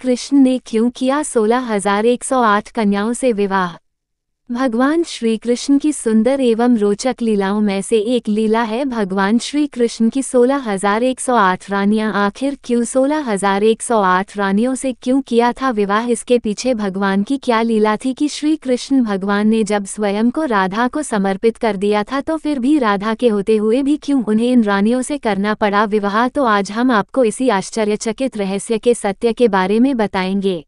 कृष्ण ने क्यों किया 16,108 कन्याओं से विवाह। भगवान श्री कृष्ण की सुंदर एवं रोचक लीलाओं में से एक लीला है भगवान श्री कृष्ण की 16,108 रानियां। आखिर क्यों 16,108 रानियों से क्यों किया था विवाह, इसके पीछे भगवान की क्या लीला थी कि श्री कृष्ण भगवान ने जब स्वयं को राधा को समर्पित कर दिया था तो फिर भी राधा के होते हुए भी क्यों उन्हें इन रानियों से करना पड़ा विवाह। तो आज हम आपको इसी आश्चर्यचकित रहस्य के सत्य के बारे में बताएंगे।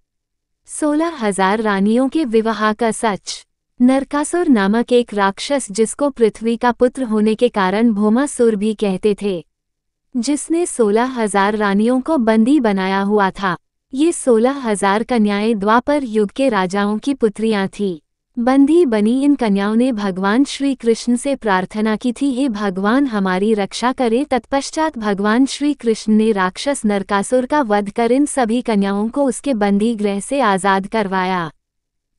16,000 रानियों के विवाह का सच। नरकासुर नामक एक राक्षस, जिसको पृथ्वी का पुत्र होने के कारण भौमासुर भी कहते थे, जिसने 16,000 रानियों को बंदी बनाया हुआ था। ये 16,000 कन्याएं द्वापर युग के राजाओं की पुत्रियां थीं। बंदी बनी इन कन्याओं ने भगवान श्री कृष्ण से प्रार्थना की थी, हे भगवान हमारी रक्षा करें। तत्पश्चात भगवान श्री कृष्ण ने राक्षस नरकासुर का वध कर इन सभी कन्याओं को उसके बंदी गृह से आज़ाद करवाया,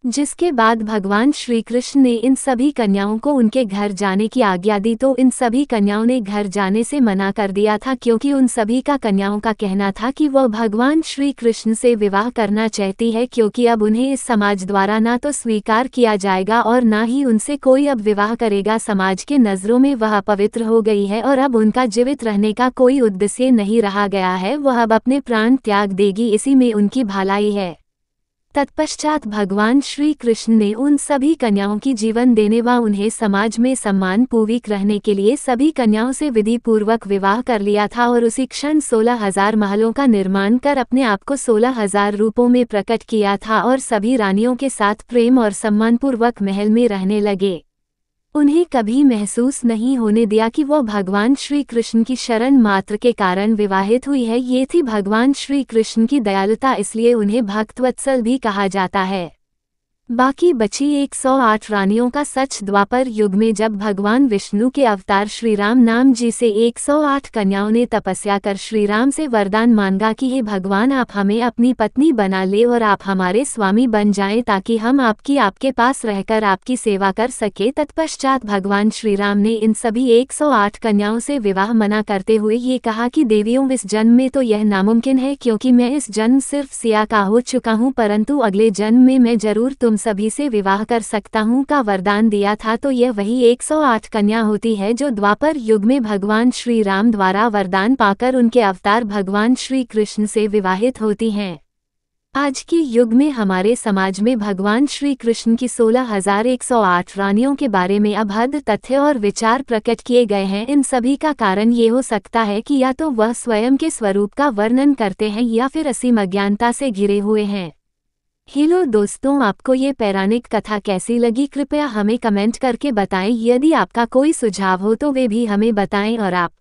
जिसके बाद भगवान श्री कृष्ण ने इन सभी कन्याओं को उनके घर जाने की आज्ञा दी। तो इन सभी कन्याओं ने घर जाने से मना कर दिया था, क्योंकि उन सभी का कन्याओं का कहना था कि वह भगवान श्री कृष्ण से विवाह करना चाहती है, क्योंकि अब उन्हें इस समाज द्वारा ना तो स्वीकार किया जाएगा और ना ही उनसे कोई अब विवाह करेगा। समाज के नज़रों में वह अपवित्र हो गई है और अब उनका जीवित रहने का कोई उद्देश्य नहीं रहा गया है। वह अब अपने प्राण त्याग देगी, इसी में उनकी भलाई है। तत्पश्चात भगवान श्री कृष्ण ने उन सभी कन्याओं की जीवन देने व उन्हें समाज में सम्मानपूर्वक रहने के लिए सभी कन्याओं से विधि पूर्वक विवाह कर लिया था और उसी क्षण 16,000 महलों का निर्माण कर अपने आप को 16,000 रूपों में प्रकट किया था और सभी रानियों के साथ प्रेम और सम्मानपूर्वक महल में रहने लगे। उन्हें कभी महसूस नहीं होने दिया कि वो भगवान श्री कृष्ण की शरण मात्र के कारण विवाहित हुई है। ये थी भगवान श्री कृष्ण की दयालुता, इसलिए उन्हें भक्तवत्सल भी कहा जाता है। बाकी बची 108 रानियों का सच। द्वापर युग में जब भगवान विष्णु के अवतार श्री राम नाम जी से 108 कन्याओं ने तपस्या कर श्री राम से वरदान मांगा कि हे भगवान आप हमें अपनी पत्नी बना ले और आप हमारे स्वामी बन जाएं, ताकि हम आपके पास रहकर आपकी सेवा कर सके। तत्पश्चात भगवान श्री राम ने इन सभी 108 कन्याओं से विवाह मना करते हुए ये कहा कि देवियों, इस जन्म में तो यह नामुमकिन है, क्योंकि मैं इस जन्म सिर्फ सिया का हो चुका हूँ, परंतु अगले जन्म में मैं जरूर तुम सभी से विवाह कर सकता हूँ का वरदान दिया था। तो यह वही 108 कन्या होती है जो द्वापर युग में भगवान श्री राम द्वारा वरदान पाकर उनके अवतार भगवान श्री कृष्ण से विवाहित होती हैं। आज के युग में हमारे समाज में भगवान श्री कृष्ण की 16,108 रानियों के बारे में अभद्र तथ्य और विचार प्रकट किए गए हैं। इन सभी का कारण ये हो सकता है कि या तो वह स्वयं के स्वरूप का वर्णन करते हैं या फिर असीम अज्ञानता से घिरे हुए हैं। हेलो दोस्तों, आपको ये पौराणिक कथा कैसी लगी कृपया हमें कमेंट करके बताएं। यदि आपका कोई सुझाव हो तो वे भी हमें बताएं और आप